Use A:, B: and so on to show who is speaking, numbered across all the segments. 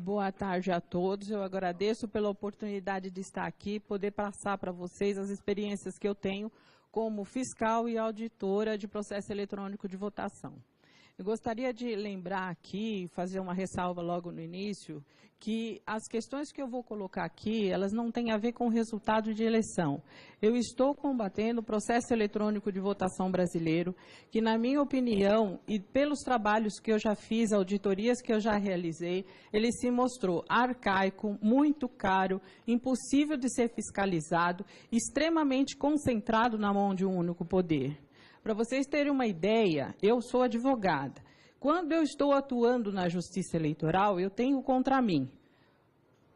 A: Boa tarde a todos. Eu agradeço pela oportunidade de estar aqui, poder passar para vocês as experiências que eu tenho como fiscal e auditora de processo eletrônico de votação. Eu gostaria de lembrar aqui, fazer uma ressalva logo no início, que as questões que eu vou colocar aqui, elas não têm a ver com o resultado de eleição. Eu estou combatendo o processo eletrônico de votação brasileiro, que, na minha opinião, e pelos trabalhos que eu já fiz, auditorias que eu já realizei, ele se mostrou arcaico, muito caro, impossível de ser fiscalizado, extremamente concentrado na mão de um único poder. Para vocês terem uma ideia, eu sou advogada. Quando eu estou atuando na Justiça Eleitoral, eu tenho contra mim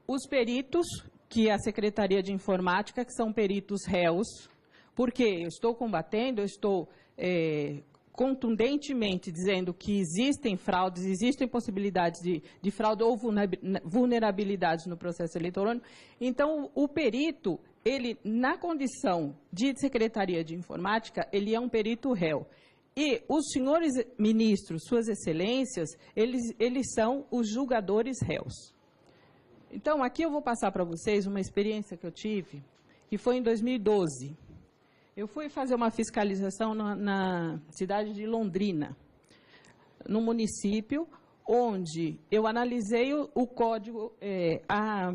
A: os peritos, que é a Secretaria de Informática, que são peritos réus, porque eu estou combatendo, eu estou contundentemente dizendo que existem fraudes, existem possibilidades de fraude ou vulnerabilidades no processo eletrônico. Então, o perito, ele, na condição de Secretaria de Informática, ele é um perito réu. E os senhores ministros, suas excelências, eles são os julgadores réus. Então, aqui eu vou passar para vocês uma experiência que eu tive, que foi em 2012. Eu fui fazer uma fiscalização na cidade de Londrina, no município, onde eu analisei o código, a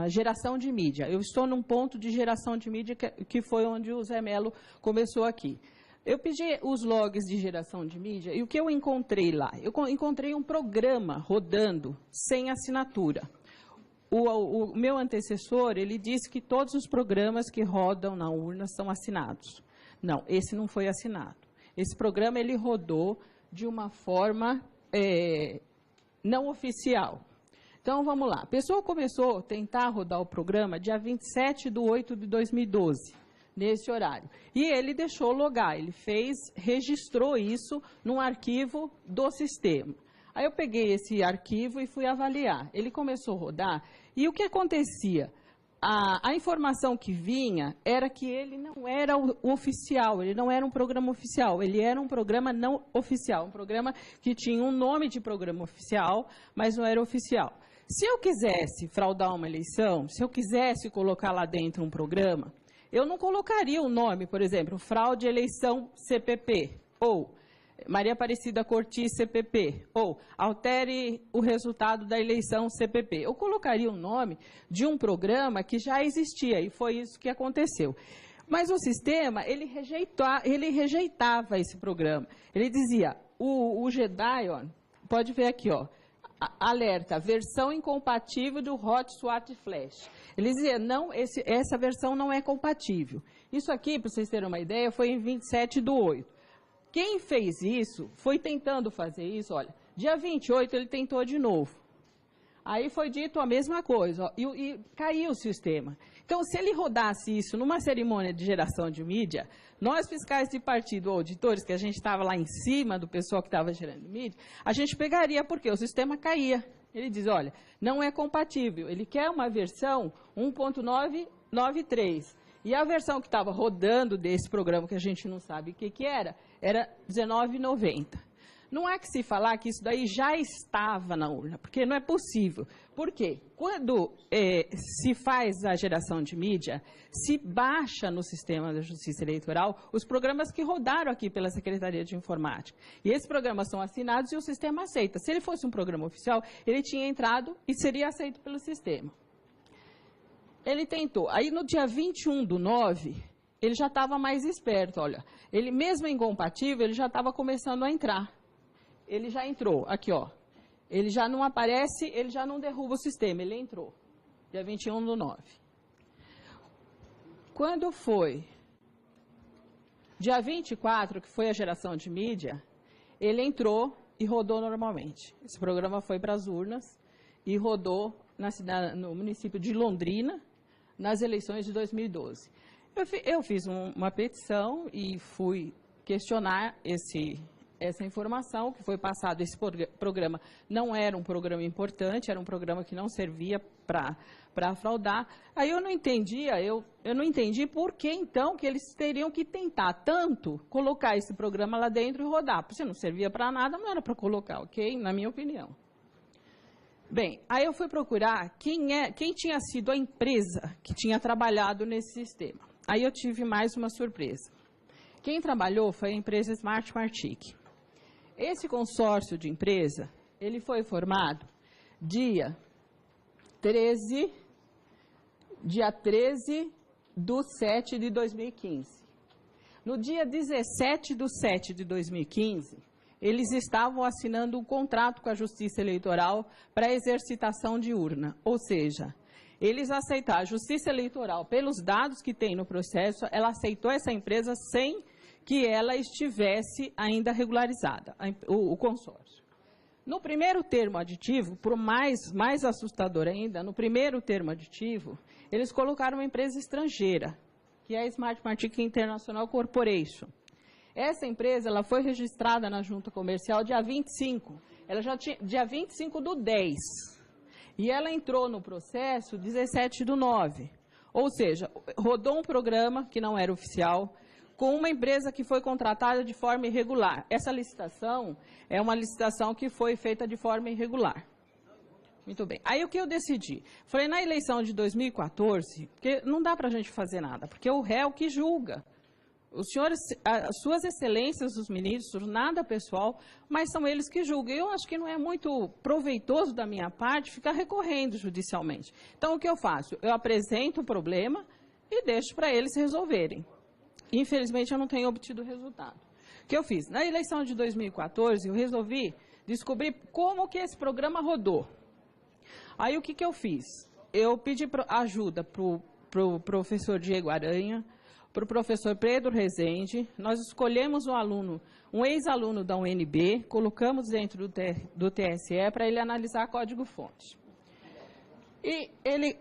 A: geração de mídia. Eu estou num ponto de geração de mídia que foi onde o Zé Melo começou aqui. Eu pedi os logs de geração de mídia e o que eu encontrei lá? Eu encontrei um programa rodando sem assinatura. O meu antecessor, ele disse que todos os programas que rodam na urna são assinados. Não, esse não foi assinado. Esse programa, ele rodou de uma forma não oficial. Então, vamos lá. A pessoa começou a tentar rodar o programa dia 27/8/2012, nesse horário. E ele deixou logar, ele registrou isso num arquivo do sistema. Aí eu peguei esse arquivo e fui avaliar. Ele começou a rodar e o que acontecia? A informação que vinha era que ele não era o oficial, ele não era um programa oficial, ele era um programa não oficial, um programa que tinha um nome de programa oficial, mas não era oficial. Se eu quisesse fraudar uma eleição, se eu quisesse colocar lá dentro um programa, eu não colocaria o nome, por exemplo, fraude eleição CPP, ou Maria Aparecida Cortis CPP, ou altere o resultado da eleição CPP. Eu colocaria o nome de um programa que já existia, e foi isso que aconteceu. Mas o sistema, ele rejeitava esse programa. Ele dizia, o GEDAI, pode ver aqui, ó, alerta, versão incompatível do Hot Swat Flash. Ele dizia, não, essa versão não é compatível. Isso aqui, para vocês terem uma ideia, foi em 27/8. Quem fez isso, foi tentando fazer isso, olha, dia 28 ele tentou de novo. Aí foi dito a mesma coisa, ó, e caiu o sistema. Então, se ele rodasse isso numa cerimônia de geração de mídia, nós fiscais de partido, auditores, que a gente estava lá em cima do pessoal que estava gerando mídia, a gente pegaria porque o sistema caía. Ele diz, olha, não é compatível, ele quer uma versão 1.993. E a versão que estava rodando desse programa, que a gente não sabe o que era 19,90. Não há que se falar que isso daí já estava na urna, porque não é possível. Por quê? Quando se faz a geração de mídia, se baixa no sistema da Justiça Eleitoral os programas que rodaram aqui pela Secretaria de Informática. E esses programas são assinados e o sistema aceita. Se ele fosse um programa oficial, ele tinha entrado e seria aceito pelo sistema. Ele tentou. Aí, no dia 21/9, ele já estava mais esperto, olha. Ele, mesmo incompatível, ele já estava começando a entrar. Ele já entrou, aqui, ó. Ele já não aparece, ele já não derruba o sistema, ele entrou. Dia 21/9. Quando foi dia 24, que foi a geração de mídia, ele entrou e rodou normalmente. Esse programa foi para as urnas e rodou no município de Londrina, nas eleições de 2012. Eu fiz uma petição e fui questionar essa informação que foi passado. Esse programa não era um programa importante, era um programa que não servia para fraudar. Aí eu não entendi por que, então, que eles teriam que tentar tanto colocar esse programa lá dentro e rodar. Porque não servia para nada, não era para colocar, ok? Na minha opinião. Bem, aí eu fui procurar quem tinha sido a empresa que tinha trabalhado nesse sistema. Aí eu tive mais uma surpresa. Quem trabalhou foi a empresa Smart Martic. Esse consórcio de empresa, ele foi formado dia 13 de 7 de 2015. No dia 17 de 7 de 2015, eles estavam assinando um contrato com a Justiça Eleitoral para exercitação de urna. Ou seja, eles aceitaram, a Justiça Eleitoral, pelos dados que tem no processo, ela aceitou essa empresa sem que ela estivesse ainda regularizada, o consórcio. No primeiro termo aditivo, por mais assustador ainda, no primeiro termo aditivo, eles colocaram uma empresa estrangeira, que é a Smart Martic International Corporation. Essa empresa ela foi registrada na junta comercial dia 25, ela já tinha, dia 25 do 10, e ela entrou no processo 17 do 9, ou seja, rodou um programa que não era oficial, com uma empresa que foi contratada de forma irregular. Essa licitação é uma licitação que foi feita de forma irregular. Muito bem. Aí o que eu decidi? Falei, na eleição de 2014, porque não dá para a gente fazer nada, porque o réu que julga. Os senhores, as suas excelências, os ministros, nada pessoal, mas são eles que julgam. Eu acho que não é muito proveitoso da minha parte ficar recorrendo judicialmente. Então, o que eu faço? Eu apresento o problema e deixo para eles resolverem. Infelizmente, eu não tenho obtido resultado. O que eu fiz? Na eleição de 2014, eu resolvi descobrir como que esse programa rodou. Aí, o que eu fiz? Eu pedi ajuda para o professor Diego Aranha, para o professor Pedro Rezende. Nós escolhemos um aluno, um ex-aluno da UNB, colocamos dentro do TSE para ele analisar código-fonte. E ele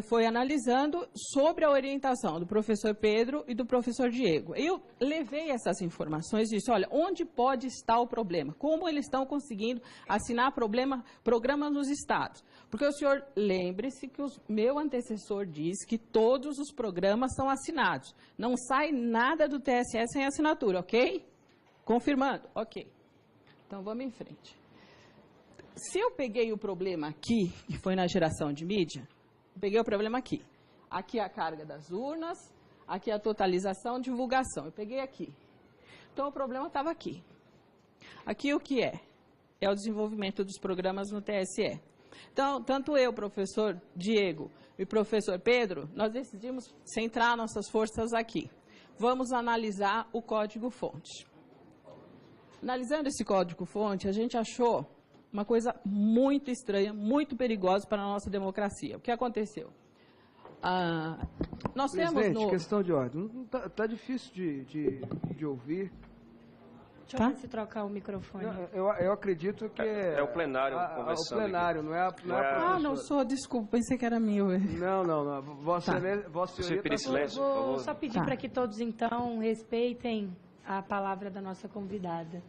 A: foi analisando sobre a orientação do professor Pedro e do professor Diego. Eu levei essas informações e disse, olha, onde pode estar o problema? Como eles estão conseguindo assinar programas nos estados? Porque o senhor, lembre-se que o meu antecessor disse que todos os programas são assinados. Não sai nada do TSE sem assinatura, ok? Confirmando? Ok. Então, vamos em frente. Se eu peguei o problema aqui, que foi na geração de mídia, eu peguei o problema aqui. Aqui é a carga das urnas, aqui é a totalização, divulgação. Eu peguei aqui. Então, o problema estava aqui. Aqui o que é? É o desenvolvimento dos programas no TSE. Então, tanto eu, professor Diego e professor Pedro, nós decidimos centrar nossas forças aqui. Vamos analisar o código-fonte. Analisando esse código-fonte, a gente achou uma coisa muito estranha, muito perigosa para a nossa democracia. O que aconteceu? Nós
B: Presidente,
A: temos
B: questão de ordem. Está difícil de ouvir.
C: Deixa eu ver se trocar o microfone.
B: Eu acredito que
D: é o plenário conversando.
B: O plenário, aqui. Não é a professora.
A: não sou, desculpa, pensei que era meu.
B: Não. Vossa Senhoria
D: Você pedir silêncio, por favor.
C: Vou só pedir para que todos, então, respeitem a palavra da nossa convidada.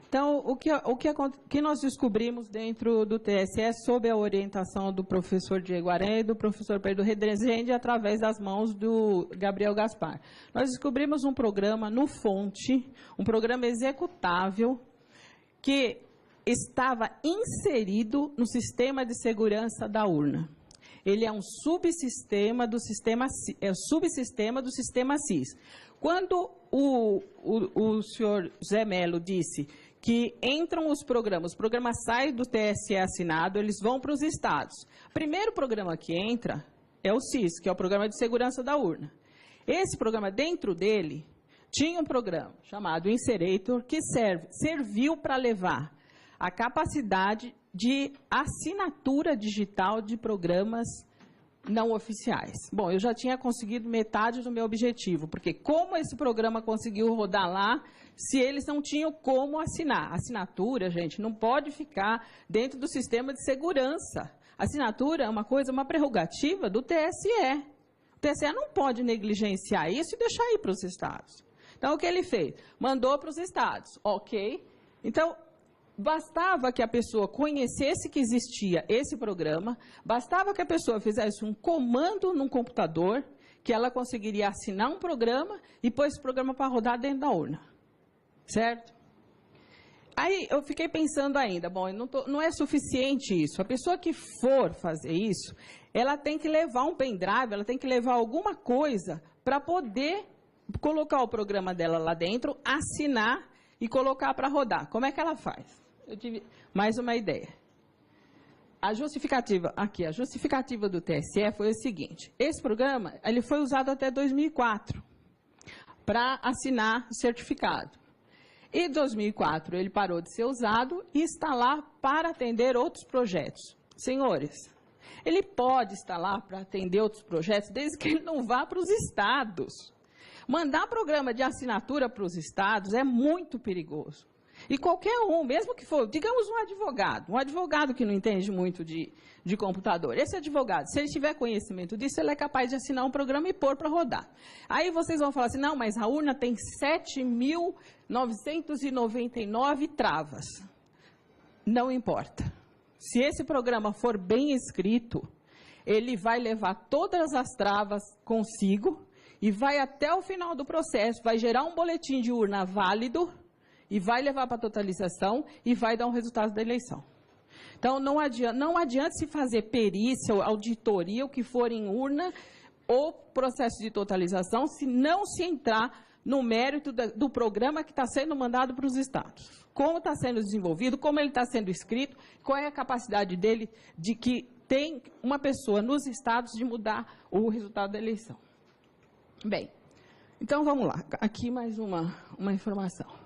A: Então, o que nós descobrimos dentro do TSE sob a orientação do professor Diego Aranha e do professor Pedro Rezende, através das mãos do Gabriel Gaspar. Nós descobrimos um programa no Fonte, um programa executável, que estava inserido no sistema de segurança da urna. Ele é um subsistema do sistema SIS. Quando o senhor Zé Melo disse que entram os programas saem do TSE assinado, eles vão para os estados. O primeiro programa que entra é o SIS, que é o Programa de Segurança da Urna. Esse programa, dentro dele, tinha um programa chamado Inserator, que serviu para levar a capacidade de assinatura digital de programas não oficiais. Bom, eu já tinha conseguido metade do meu objetivo, porque como esse programa conseguiu rodar lá, se eles não tinham como assinar? Assinatura, gente, não pode ficar dentro do sistema de segurança. Assinatura é uma prerrogativa do TSE. O TSE não pode negligenciar isso e deixar ir para os estados. Então, o que ele fez? Mandou para os estados, ok? Então, bastava que a pessoa conhecesse que existia esse programa, bastava que a pessoa fizesse um comando num computador, que ela conseguiria assinar um programa e pôr esse programa para rodar dentro da urna. Certo? Aí eu fiquei pensando ainda, bom, não é suficiente isso. A pessoa que for fazer isso, ela tem que levar um pendrive, ela tem que levar alguma coisa para poder colocar o programa dela lá dentro, assinar e colocar para rodar. Como é que ela faz? Eu tive mais uma ideia. A justificativa do TSE foi o seguinte: esse programa ele foi usado até 2004 para assinar certificado. Em 2004 ele parou de ser usado e está lá para atender outros projetos. Senhores, ele pode estar lá para atender outros projetos desde que ele não vá para os estados. Mandar programa de assinatura para os estados é muito perigoso. E qualquer um, mesmo que for, digamos um advogado que não entende muito de computador, esse advogado, se ele tiver conhecimento disso, ele é capaz de assinar um programa e pôr para rodar. Aí vocês vão falar assim, não, mas a urna tem 7.999 travas. Não importa. Se esse programa for bem escrito, ele vai levar todas as travas consigo e vai até o final do processo, vai gerar um boletim de urna válido, e vai levar para a totalização e vai dar um resultado da eleição. Então, não adianta se fazer perícia ou auditoria, o que for em urna, ou processo de totalização, se não se entrar no mérito do programa que está sendo mandado para os estados. Como está sendo desenvolvido, como ele está sendo escrito, qual é a capacidade dele de que tem uma pessoa nos estados de mudar o resultado da eleição. Bem, então vamos lá. Aqui mais uma informação.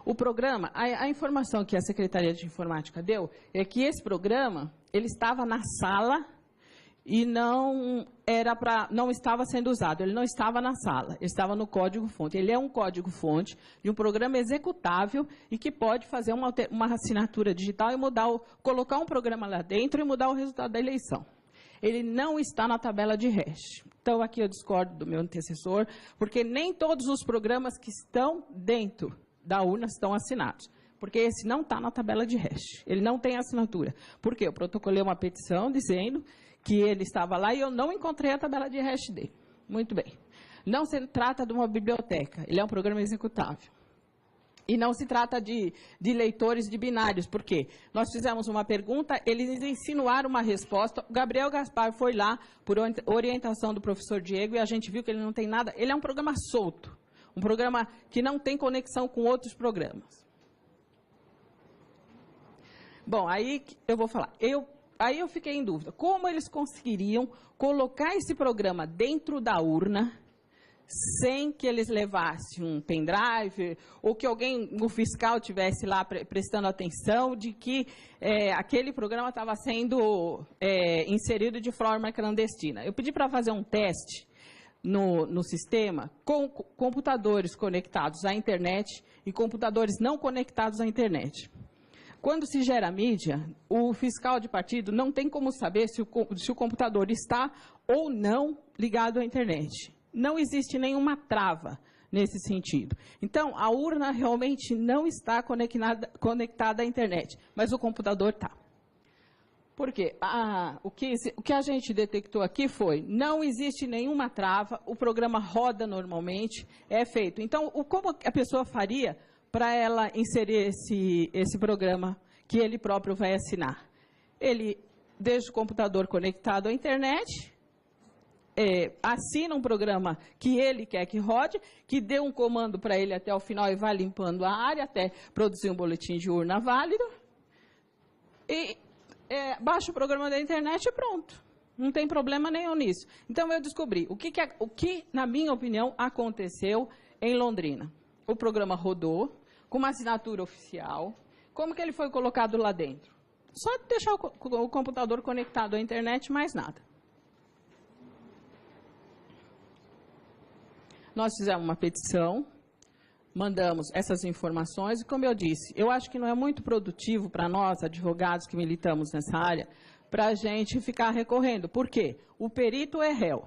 A: O programa, a informação que a Secretaria de Informática deu é que esse programa, ele estava na sala e não estava sendo usado, ele não estava na sala, ele estava no código-fonte. Ele é um código-fonte de um programa executável e que pode fazer uma assinatura digital e colocar um programa lá dentro e mudar o resultado da eleição. Ele não está na tabela de hash. Então, aqui eu discordo do meu antecessor, porque nem todos os programas que estão dentro da urna estão assinados, porque esse não está na tabela de hash, ele não tem assinatura. Por quê? Eu protocolei uma petição dizendo que ele estava lá e eu não encontrei a tabela de hash dele. Muito bem. Não se trata de uma biblioteca, ele é um programa executável. E não se trata de leitores de binários, por quê? Nós fizemos uma pergunta, eles insinuaram uma resposta, o Gabriel Gaspar foi lá por orientação do professor Diego e a gente viu que ele não tem nada, ele é um programa solto. Um programa que não tem conexão com outros programas. Bom, aí eu vou falar. Aí eu fiquei em dúvida. Como eles conseguiriam colocar esse programa dentro da urna sem que eles levassem um pendrive ou que o fiscal estivesse lá prestando atenção de que aquele programa estava sendo inserido de forma clandestina? Eu pedi para fazer um teste no sistema com computadores conectados à internet e computadores não conectados à internet. Quando se gera mídia, o fiscal de partido não tem como saber se o computador está ou não ligado à internet. Não existe nenhuma trava nesse sentido. Então, a urna realmente não está conectada à internet, mas o computador está. Por quê? O que a gente detectou aqui foi, não existe nenhuma trava, o programa roda normalmente, é feito. Então, como a pessoa faria para ela inserir esse programa que ele próprio vai assinar? Ele deixa o computador conectado à internet, assina um programa que ele quer que rode, que dê um comando para ele até o final e vai limpando a área até produzir um boletim de urna válido, e baixa o programa da internet e pronto. Não tem problema nenhum nisso. Então, eu descobri o que, na minha opinião, aconteceu em Londrina. O programa rodou, com uma assinatura oficial. Como que ele foi colocado lá dentro? Só deixar o computador conectado à internet, mais nada. Nós fizemos uma petição, mandamos essas informações e, como eu disse, eu acho que não é muito produtivo para nós, advogados que militamos nessa área, para a gente ficar recorrendo. Por quê? O perito é réu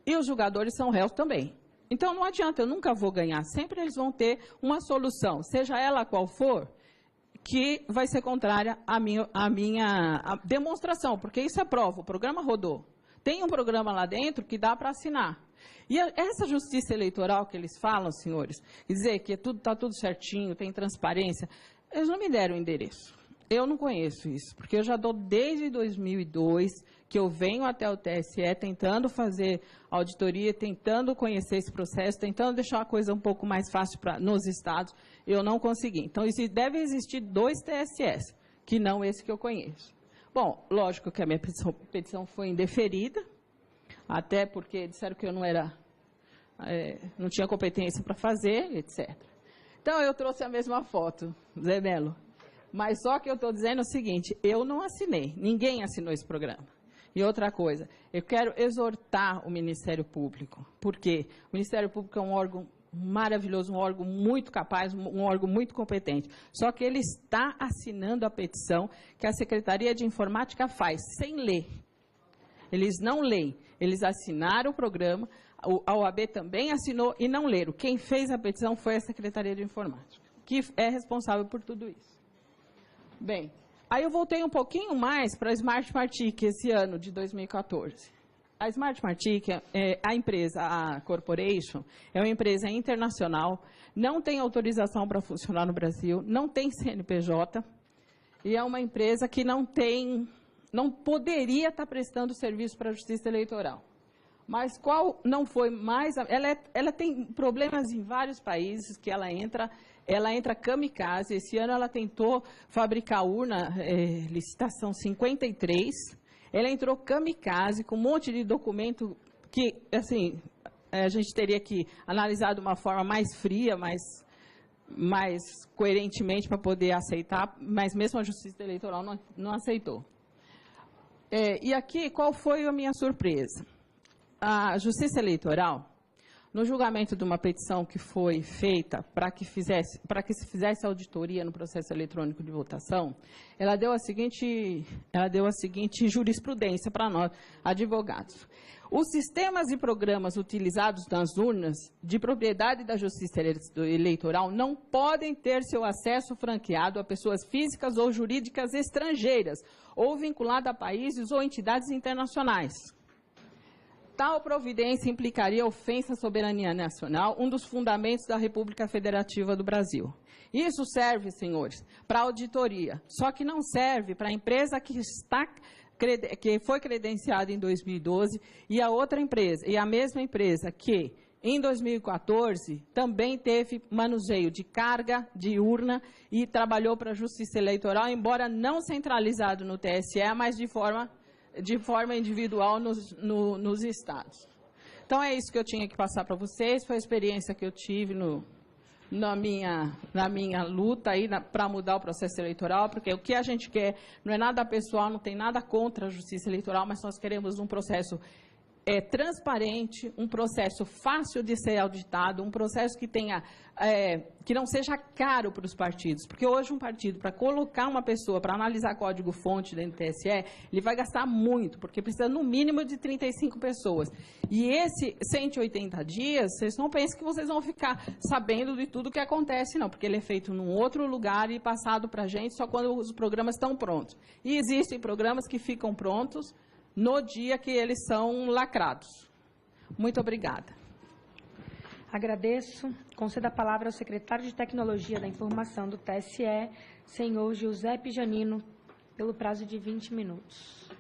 A: e os julgadores são réus também. Então, não adianta, eu nunca vou ganhar. Sempre eles vão ter uma solução, seja ela qual for, que vai ser contrária à minha demonstração, porque isso é prova, o programa rodou. Tem um programa lá dentro que dá para assinar. E essa justiça eleitoral que eles falam, senhores, dizer que está tudo certinho, tem transparência, Eles não me deram o endereço. Eu não conheço isso, porque eu já dou desde 2002 que eu venho até o TSE tentando fazer auditoria, tentando conhecer esse processo, tentando deixar a coisa um pouco mais fácil nos estados. Eu não consegui. Então, deve existir 2 TSEs, que não esse que eu conheço. Bom, lógico que a minha petição foi indeferida, até porque disseram que eu não tinha competência para fazer, etc. Então, eu trouxe a mesma foto, Zé Melo. Mas só que eu estou dizendo o seguinte, eu não assinei, ninguém assinou esse programa. E outra coisa, eu quero exortar o Ministério Público, porque o Ministério Público é um órgão maravilhoso, um órgão muito capaz, um órgão muito competente. Só que ele está assinando a petição que a Secretaria de Informática faz, sem ler. Eles não leem, eles assinaram o programa, a OAB também assinou e não leram. Quem fez a petição foi a Secretaria de Informática, que é responsável por tudo isso. Bem, aí eu voltei um pouquinho mais para a Smart Martic esse ano de 2014. A Smart Martic, a empresa, a Corporation, é uma empresa internacional, não tem autorização para funcionar no Brasil, não tem CNPJ, e é uma empresa que não poderia estar prestando serviço para a Justiça Eleitoral. Mas qual não foi mais... Ela tem problemas em vários países que ela entra kamikaze. Esse ano ela tentou fabricar urna, licitação 53. Ela entrou kamikaze com um monte de documento que, assim, a gente teria que analisar de uma forma mais fria, mais coerentemente para poder aceitar, mas mesmo a Justiça Eleitoral não aceitou. E aqui, qual foi a minha surpresa? A Justiça Eleitoral, no julgamento de uma petição que foi feita para que se fizesse auditoria no processo eletrônico de votação, ela deu a seguinte jurisprudência para nós, advogados. Os sistemas e programas utilizados nas urnas de propriedade da Justiça Eleitoral não podem ter seu acesso franqueado a pessoas físicas ou jurídicas estrangeiras ou vinculado a países ou entidades internacionais. Tal providência implicaria ofensa à soberania nacional, um dos fundamentos da República Federativa do Brasil. Isso serve, senhores, para auditoria, só que não serve para a empresa que foi credenciada em 2012 e a outra empresa, e a mesma empresa que, em 2014, também teve manuseio de carga, de urna e trabalhou para a Justiça Eleitoral, embora não centralizado no TSE, mas de forma individual nos estados. Então, é isso que eu tinha que passar para vocês, foi a experiência que eu tive na minha luta para mudar o processo eleitoral, porque o que a gente quer não é nada pessoal, não tem nada contra a Justiça Eleitoral, mas nós queremos um processo transparente, um processo fácil de ser auditado, um processo que não seja caro para os partidos, porque hoje um partido, para colocar uma pessoa para analisar código-fonte dentro do TSE, ele vai gastar muito, porque precisa no mínimo de 35 pessoas. E esse 180 dias, vocês não pensem que vocês vão ficar sabendo de tudo o que acontece, não, porque ele é feito num outro lugar e passado para a gente só quando os programas estão prontos. E existem programas que ficam prontos no dia que eles são lacrados. Muito obrigada.
C: Agradeço. Concedo a palavra ao secretário de Tecnologia da Informação do TSE, senhor Giuseppe Janino, pelo prazo de 20 minutos.